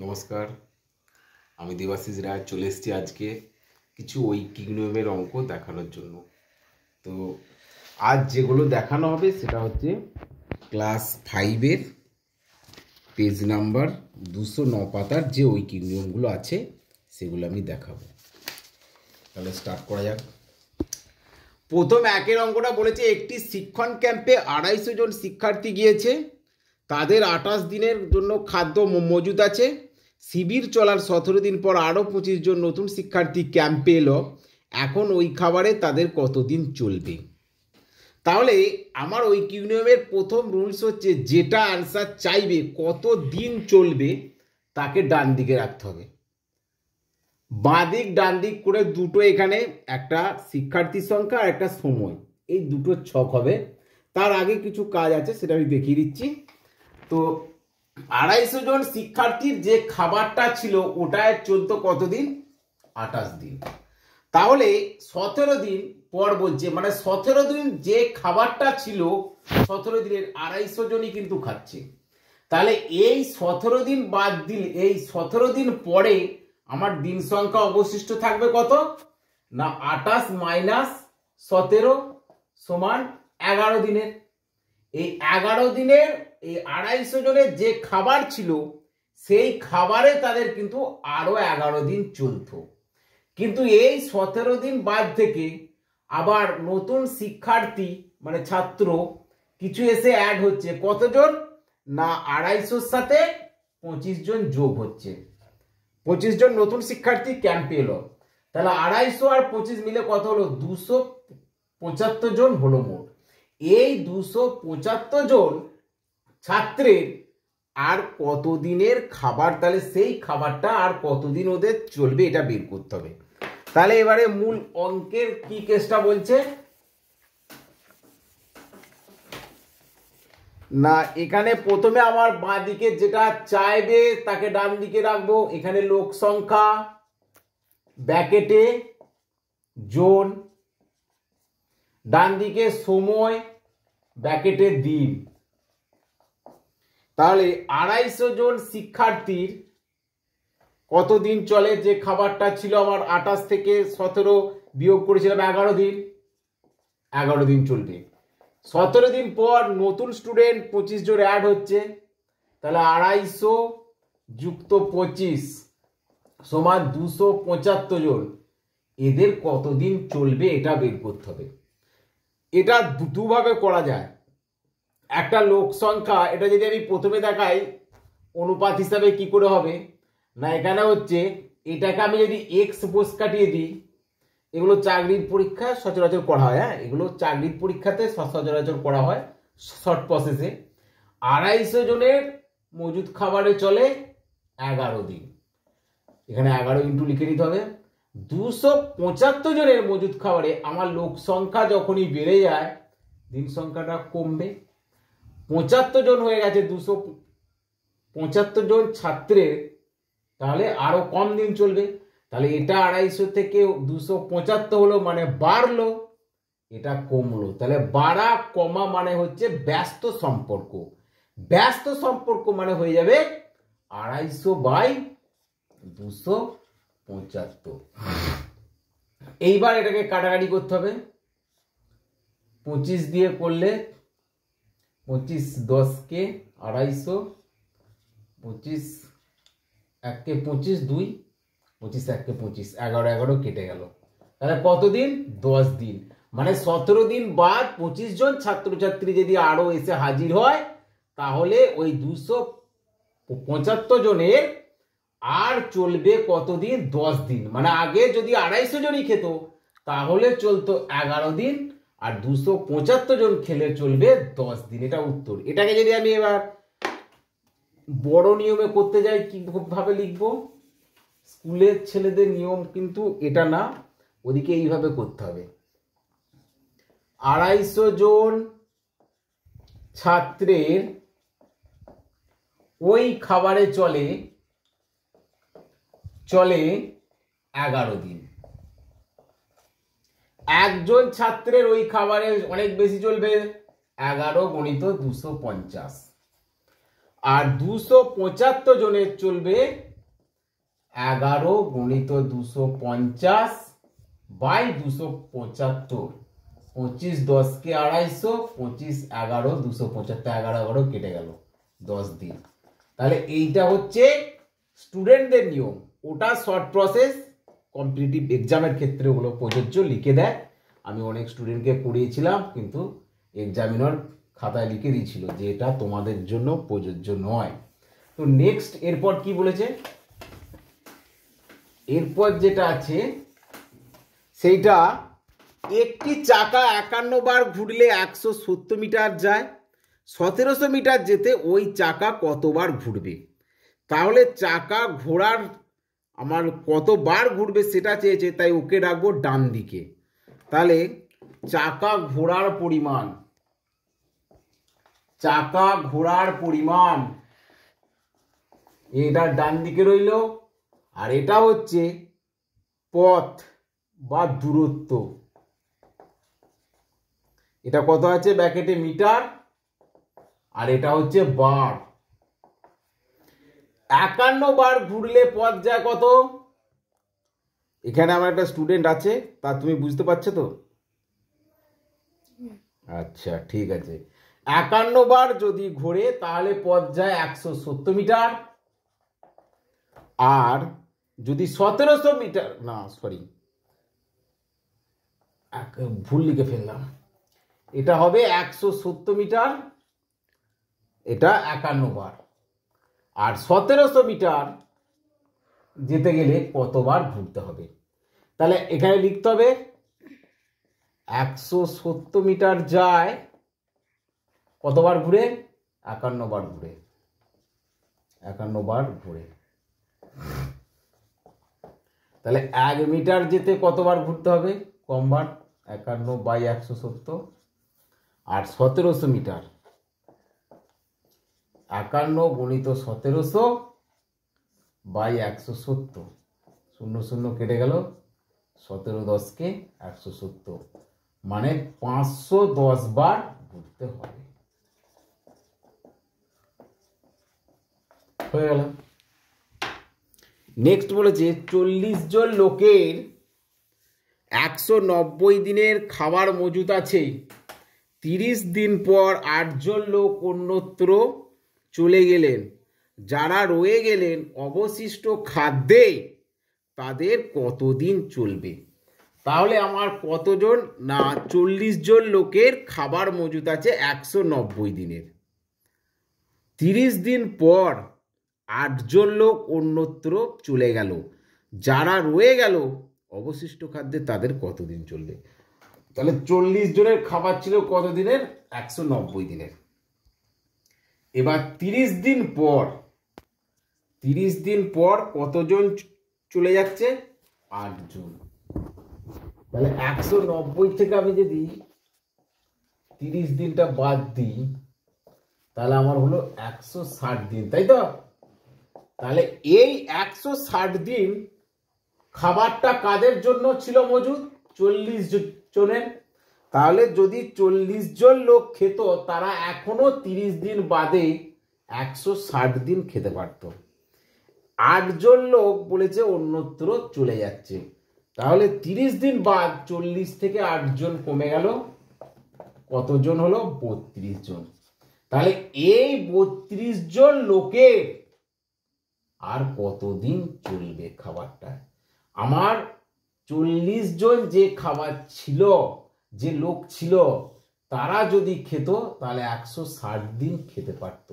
নমস্কার, আমি দেবাশিস রায় চলে এসেছি আজকে কিছু ঐকিক নিয়মের অঙ্ক দেখানোর জন্য। তো আজ যেগুলো দেখানো হবে সেটা হচ্ছে ক্লাস 5-এর পেজ নাম্বার 209 পাতার যে ঐকিক নিয়মগুলো আছে সেগুলো আমি দেখাবো। তাহলে স্টার্ট করা যাক। প্রথম একের অঙ্কটা বলেছে একটি শিক্ষণ ক্যাম্পে 250 জন শিক্ষার্থী গিয়েছে, তাদের 28 দিনের জন্য খাদ্য মজুদ আছে। শিবির চলার 17 দিন পর আরও 25 জন নতুন শিক্ষার্থী ক্যাম্পে এলো। এখন ওই খাবারে তাদের কতদিন চলবে? তাহলে আমার ঐকিক নিয়মের প্রথম রুলস হচ্ছে যেটা অ্যান্সার চাইবে কত দিন চলবে তাকে ডান দিকে রাখতে হবে। বাঁ দিক ডান দিক করে দুটো, এখানে একটা শিক্ষার্থীর সংখ্যা আর একটা সময়, এই দুটো ছক হবে। তার আগে কিছু কাজ আছে সেটা আমি দেখিয়ে দিচ্ছি। তো 250 জন শিক্ষার্থীর যে খাবারটা ছিল ওটায় চলতো কতদিন? 28 দিন। তাহলে 17 দিন পর বলছে, মানে 17 দিন যে খাবারটা ছিল 17 দিনের 250 জনই কিন্তু খাচ্ছে। তাহলে এই 17 দিন বাদ দিলে এই 17 দিন পরে আমার দিন সংখ্যা অবশিষ্ট থাকবে কত না 28 মাইনাস 17 সমান 11 দিনের। এই 11 দিনের এই 250 জনের যে খাবার ছিল সেই খাবারে তাদের কিন্তু আরো 11 দিন চলতো। কিন্তু এই 17 দিন বাদ থেকে আবার নতুন শিক্ষার্থী মানে ছাত্র কিছু এসে অ্যাড হচ্ছে। কতজন না 250-র সাথে 25 জন যোগ হচ্ছে। 25 জন নতুন শিক্ষার্থী ক্যাম্পে এলো। তাহলে 250 আর 25 মিলে কত হলো? 275 জন হলো মোট। এই 275 জন ছাত্রের আর কতদিনের খাবার, তাহলে সেই খাবারটা আর কতদিন ওদের চলবে এটা বের করতে হবে। তাহলে এবারে মূল অঙ্কের কি কেসটা বলছে না, এখানে প্রথমে আমার বাঁ দিকে যেটা চাইবে তাকে ডান দিকে রাখবো। এখানে লোক সংখ্যা ব্র্যাকেটে জন, ডান দিকে সময় ব্র্যাকেটে দিন। তাহলে 250 জন শিক্ষার্থীর কতদিন চলে? যে খাবারটা ছিল আমার 28 থেকে 17 বিয়োগ করেছিলাম 11 দিন, 11 দিন চলবে। 17 দিন পর নতুন স্টুডেন্ট 25 জন অ্যাড হচ্ছে। তাহলে 250 যুক্ত 25 সমান 275 জন। এদের কতদিন চলবে এটা বের করতে হবে। এটা দুভাবে করা যায়। একটা লোক সংখ্যা, এটা যদি আমি প্রথমে দেখাই অনুপাত হিসাবে কি করে হবে না, এখানে হচ্ছে এটাকে আমি যদি এক্স বোস কাটিয়ে দিই, এগুলো চাকরির পরীক্ষা সচরাচর করা হয়। হ্যাঁ, এগুলো চাকরির পরীক্ষাতে সচরাচর করা হয় শর্ট প্রসেসে। 250 জনের মজুদ খাবারে চলে 11 দিন। এখানে 11 ইন্টু লিখে দিতে হবে। 275 জনের মজুদ খাবারে আমার লোক সংখ্যা যখনই বেড়ে যায় দিন সংখ্যাটা কমবে। 75 জন হয়ে গেছে 275 জন ছাত্রের, তাহলে আরো কম দিন চলবে। তাহলে এটা 250 থেকে 275 হলো মানে বাড়লো, এটা কমলো। তাহলে বাড়া কমা মানে হচ্ছে ব্যস্ত সম্পর্ক। ব্যস্ত সম্পর্ক মানে হয়ে যাবে 250/275। এইবার এটাকে কাটাকাটি করতে হবে। 25 দিয়ে করলে 25 10 কে 250, 25 1 কে 25, 2 25 1 কে 25, 11 11 কেটে গেল। তাহলে কতদিন? 10 দিন। মানে 17 দিন বাদ 25 জন ছাত্রছাত্রী যদি আরো এসে হাজির হয় তাহলে ওই 275 জনের আর চলবে কতদিন? 10 দিন। মানে আগে যদি 250 জনই খেত তাহলে চলতো 11 দিন, আর 275 জন খেলে চলবে 10 দিন। এটা উত্তর। এটাকে যদি আমি এবার বড় নিয়মে করতে যাই কিভাবে লিখবো? স্কুলের ছেলেদের নিয়ম কিন্তু এটা না, ওদিকে এইভাবে করতে হবে। 250 জন ছাত্রের ওই খাবারে চলে 11 দিন। একজন ছাত্রের ওই খাবারে অনেক বেশি চলবে, 11 × 250। আর 275 জনের চলবে 11 গুণিত 250 বাই 275। 25 10 কে 250, 25 11 275, 11 11 কেটে গেল 10 দিন। তাহলে এইটা হচ্ছে স্টুডেন্টদের নিয়ম, ওটা শর্ট প্রসেস, কম্পিটিটিভ এক্সামের ক্ষেত্রে ওগুলো প্রযোজ্য, লিখে দেয়। আমি অনেক স্টুডেন্টকে পড়িয়েছিলাম, কিন্তু এক্সামিনার খাতায় লিখে দিয়েছিল যে এটা তোমাদের জন্য প্রযোজ্য নয়। তো নেক্সট এরপর কি বলেছে, এরপর যেটা আছে সেইটা, একটি চাকা 51 বার ঘুরলে 170 মিটার যায়, 1700 মিটার যেতে ওই চাকা কতবার ঘুরবে? তাহলে চাকা ঘোরার আমার কতবার ঘুরবে সেটা চেয়েছে, তাই ওকে রাখবো ডান দিকে। তাহলে চাকা ঘোরার পরিমাণ, চাকা ঘোরার পরিমাণ এটা ডান দিকে রইল, আর এটা হচ্ছে পথ বা দূরত্ব, এটা কত আছে ব্র্যাকেটে মিটার, আর এটা হচ্ছে বার। 51 বার ঘুরলে পথ যায় কত? এখানে আমার একটা স্টুডেন্ট আছে, তা তুমি বুঝতে পারছো তো? আচ্ছা ঠিক আছে, 51 বার যদি ঘোরে তাহলে পথ যায় 170 মিটার, আর যদি 1700 মিটার, না সরি ভুল লিখে ফেললাম, এটা হবে 170 মিটার, এটা 51 বার, আর 1700 মিটার যেতে গেলে কতবার ঘুরতে হবে? তাহলে এখানে লিখতে হবে 170 মিটার যায় কতবার ঘুরে? 51 বার ঘুরে, 51 বার ঘুরে। তাহলে 1 মিটার যেতে কতবার ঘুরতে হবে? কম বার, 51 বাই 170, আর 1700 মিটার 51 গুণিত 1700 বাই 170, 0 0 কেটে গেল, 17 10 কে 170, মানে 510 বার ঘুরতে হবে। হয়ে গেল। নেক্সট বলেছে 40 জন লোকের 190 দিনের খাবার মজুত আছে, 30 দিন পর 8 জন লোক অন্যত্র চলে গেলেন, যারা রয়ে গেলেন অবশিষ্ট খাদ্যে তাদের কতদিন চলবে? তাহলে আমার কতজন, না 40 জন লোকের খাবার মজুত আছে 190 দিনের, 30 দিন পর 8 জন লোক অন্যত্র চলে গেল, যারা রয়ে গেল অবশিষ্ট খাদ্যে তাদের কতদিন চলবে? তাহলে 40 জনের খাবার ছিল কত দিনের? 190 দিনের। এবার 30 দিন পর, 30 দিন পর কতজন চলে যাচ্ছে? 8 জন। তাহলে 190 থেকে আমি যদি 30 দিনটা বাদ দিই, তাহলে আমার হলো 160 দিন, তাই তো? তাহলে এই 160 দিন খাবারটা কাদের জন্য ছিল মজুদ? 40 জনের। তাহলে যদি 40 জন লোক খেত, তারা এখনো 30 দিন বাদে 160 দিন খেতে পারত। 8 জন লোক বলেছে অন্যত্র চলে যাচ্ছে, তাহলে 30 দিন বাদ 40 থেকে 8 জন কমে গেল, কতজন হলো? 32 জন। তাহলে এই 32 জন লোকের আর কতদিন চলবে খাবারটা? আমার 40 জন যে খাবার ছিল, যে লোক ছিল, তারা যদি খেত তাহলে 160 দিন খেতে পারত।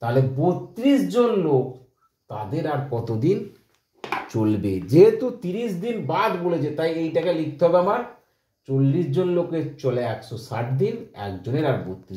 তাহলে 32 জন লোক, তাদের আর কতদিন চলবে? যেহেতু 30 দিন বাদ বলেছে, তাই এইটাকে লিখতে হবে আমার 40 জন লোকের চলে 160 দিন, একজনের আর 32